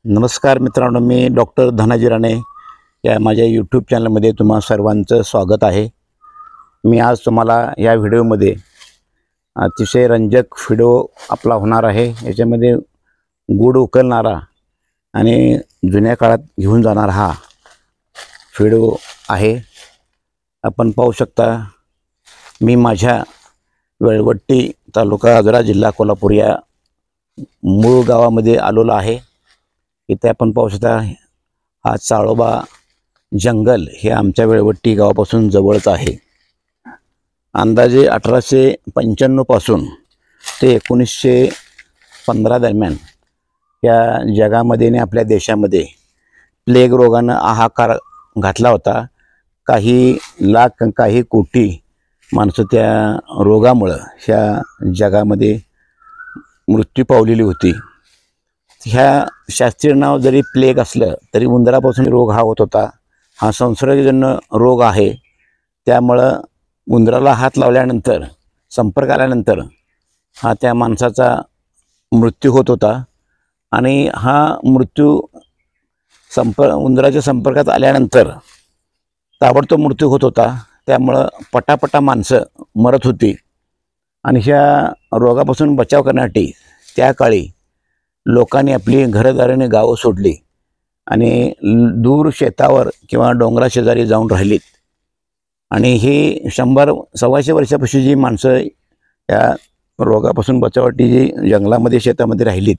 नमस्कार मित्रांनो, मी डॉक्टर धनाजी राणे या माझ्या यूट्यूब चॅनलमध्ये तुम्हा सर्वांचं स्वागत आहे। मी आज तुम्हाला या व्हिडिओमध्ये अतिशय रंजक व्हिडिओ आपला होणार आहे। याच्यामध्ये गूढ उकलणारा आणि जुन्या काळात घेऊन जाणारा हा व्हिडिओ आहे। आपण पाहू शकता, मी माझ्या वेळवट्टी तालुका आजरा जिल्हा कोल्हापूर या मूळ गावामध्ये आलेलो आहे। इथे आपण पाहू शकता, हा चाळोबा जंगल हे आमच्या वेळवट्टी गावापासून जवळच आहे। अंदाजे 1895 पासून ते 1915 दरम्यान या जगामध्ये आणि आपल्या देशामध्ये प्लेग रोगानं हाहाकार घातला होता। काही लाख काही कोटी माणसं त्या रोगामुळे ह्या जगामध्ये मृत्यू पावलेली होती। ह्या शास्त्रीय नाव जरी प्लेग असलं तरी उंदरापासून रोग हा होत होता। हा संसर्गजन्य रोग आहे, त्यामुळं उंदराला हात लावल्यानंतर, संपर्क आल्यानंतर हा त्या माणसाचा मृत्यू होत होता। आणि हा मृत्यू उंदराच्या संपर्कात आल्यानंतर ताबडतोब मृत्यू होत होता। त्यामुळं पटापटा माणसं मरत होती। आणि ह्या रोगापासून बचाव करण्यासाठी त्या काळी लोकांनी आपली घरदाराने गावं सोडली आणि दूर शेतावर किंवा डोंगरा शेजारी जाऊन राहिलीत। आणि ही 100-125 वर्षापासून जी माणसं या रोगापासून बचावासाठी जी जंगलामध्ये शेतामध्ये राहिलीत,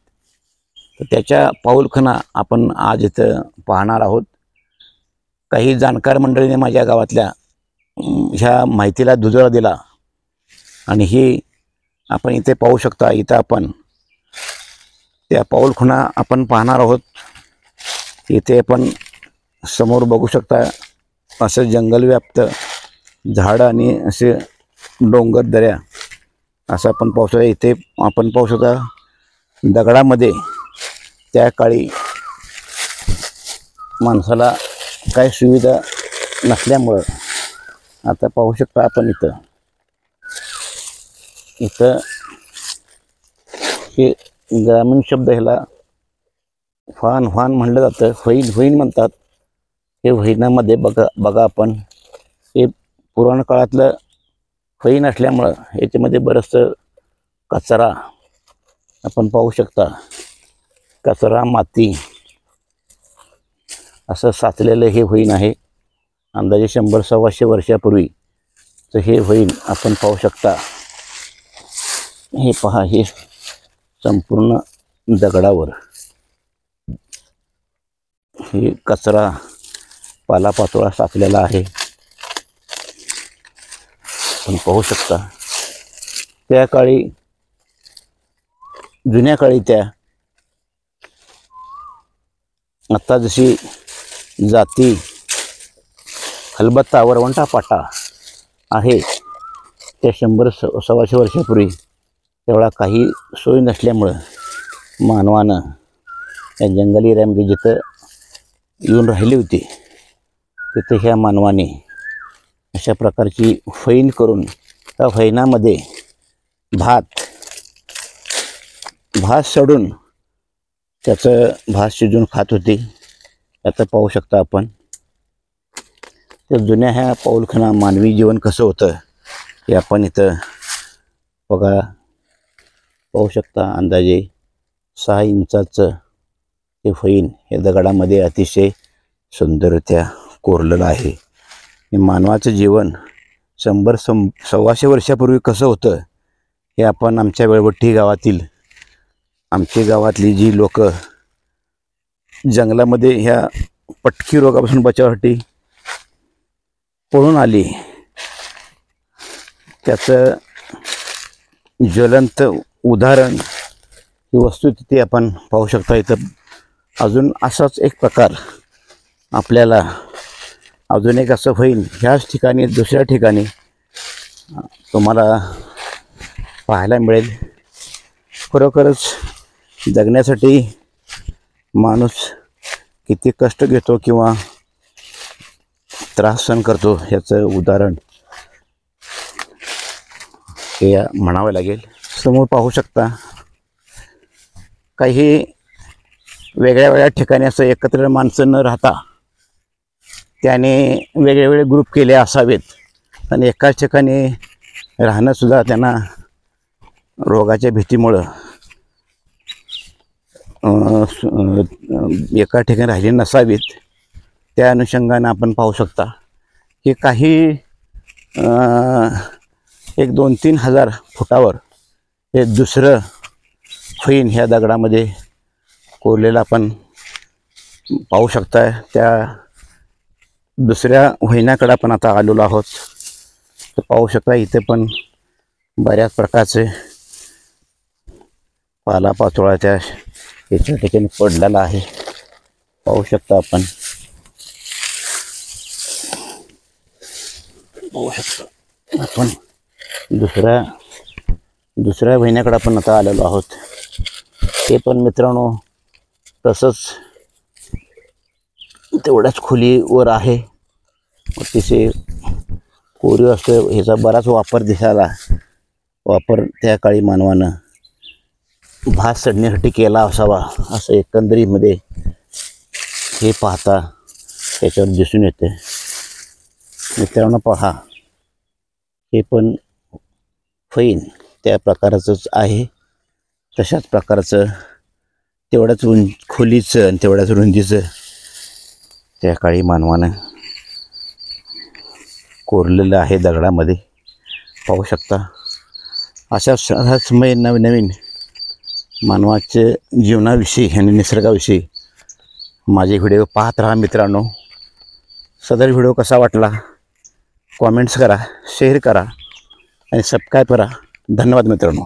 तर त्याच्या पाऊलखुणा आपण आज इथं पाहणार आहोत। काही जाणकार मंडळीने माझ्या गावातल्या ह्या माहितीला दुजोरा दिला आणि ही आपण इथे पाहू शकता। इथं आपण त्या पाऊलखुणा आपण पाहणार आहोत। इथे आपण समोर बघू शकता, असं जंगलव्याप्त झाडं आणि असे डोंगर दऱ्या असं आपण पाहू शकता। इथे आपण पाहू शकता, दगडामध्ये त्या काळी माणसाला काही सुविधा नसल्यामुळं, आता पाहू शकता आपण इथं हे ग्रामीण शब्द ह्याला फान फान म्हणलं जातं, फैन फैन म्हणतात। हे फैनामध्ये बघा आपण, हे पुराण काळातलं फैन असल्यामुळं याच्यामध्ये बरंचसं कचरा आपण पाहू शकता। कचरा माती असं साचलेलं हे फैन आहे। अंदाजे 100-125 वर्षापूर्वीचं हे फैन आपण पाहू शकता। हे पहा, हे संपूर्ण दगडावर हे कचरा पालापाचोळा साचलेला आहे, आपण पाहू शकता। त्या काळी, जुन्या काळी, त्या आता जशी जाती खलबत्ता वरवंटा पाटा आहे, त्या 100-125 वर्षापूर्वी तेवढा काही सोय नसल्यामुळं मानवानं या जंगली एरियामध्ये जिथं येऊन राहिली होती, तिथे ह्या मानवाने अशा प्रकारची फैन करून त्या फैनामध्ये भात सडून त्याचं भात शिजून खात होती। आता पाहू शकता आपण, त्या जुन्या ह्या पाऊलखुणा मानवी जीवन कसं होतं हे आपण इथं बघा पाहू शकता। अंदाजे 6 इंचाचं हे फैन हे दगडामध्ये अतिशय सुंदररित्या कोरलेलं आहे। हे मानवाचं जीवन 100-125 वर्षापूर्वी कसं होतं हे आपण आमच्या वेळवट्टी गावातली जी लोक जंगलामध्ये ह्या पटकी रोगापासून बचावासाठी पळून आली, त्याचं ज्वलंत उदाहरण ही वस्तू तिथे आपण पाहू शकता। इथं अजून असाच एक प्रकार आपल्याला, अजून एक असं फैन ह्याच ठिकाणी दुसऱ्या ठिकाणी तुम्हाला पाहायला मिळेल। खरोखरच जगण्यासाठी माणूस किती कष्ट घेतो किंवा त्रास सहन करतो ह्याचं उदाहरण हे म्हणावं लागेल। समोर पाहू शकता, काही वेगळ्या वेगळ्या ठिकाणी असं एकत्र माणसं न राहता त्याने वेगळे ग्रुप केले असावेत आणि एकाच ठिकाणी राहणंसुद्धा त्यांना रोगाच्या भीतीमुळं एका ठिकाणी राहिली नसावीत. त्या अनुषंगानं आपण पाहू शकता की काही 1-2-3 हजार फुटावर हे दुसरं फैन ह्या दगडामध्ये कोरलेलं आपण पाहू शकता. त्या दुसऱ्या वहिन्याकडे आपण आता आलेलो आहोत. तर पाहू शकता इथे पण बऱ्याच प्रकारचे पालापाचोळा त्या याच्या ठिकाणी पडलेला आहे. पाहू शकता आपण, आपण दुसऱ्या महिन्याकडे आपण आता आलेलो आहोत. ते पण मित्रांनो तसंच तेवढ्याच खोलीवर आहे. अतिशय कोरीव असतं. ह्याचा बराच वापर त्या काळी मानवानं भात सडण्यासाठी केला असावा असं एकंदरीमध्ये हे पाहता त्याच्यावर दिसून येते. मित्रांनो पहा, हे पण फैन त्या प्रकारचंच आहे. तशाच प्रकारचं तेवढ्याच खोलीचं आणि तेवढ्याच रुंदीचं त्या काळी मानवानं कोरलेलं आहे दगडामध्ये. पाहू शकता अशा सहजमय नवीन मानवाच्या जीवनाविषयी आणि निसर्गाविषयी माझे व्हिडिओ पाहत राहा मित्रांनो. सदर व्हिडिओ कसा वाटला कॉमेंट्स करा, शेअर करा आणि सबस्क्राईब करा. धन्यवाद मित्रांनो.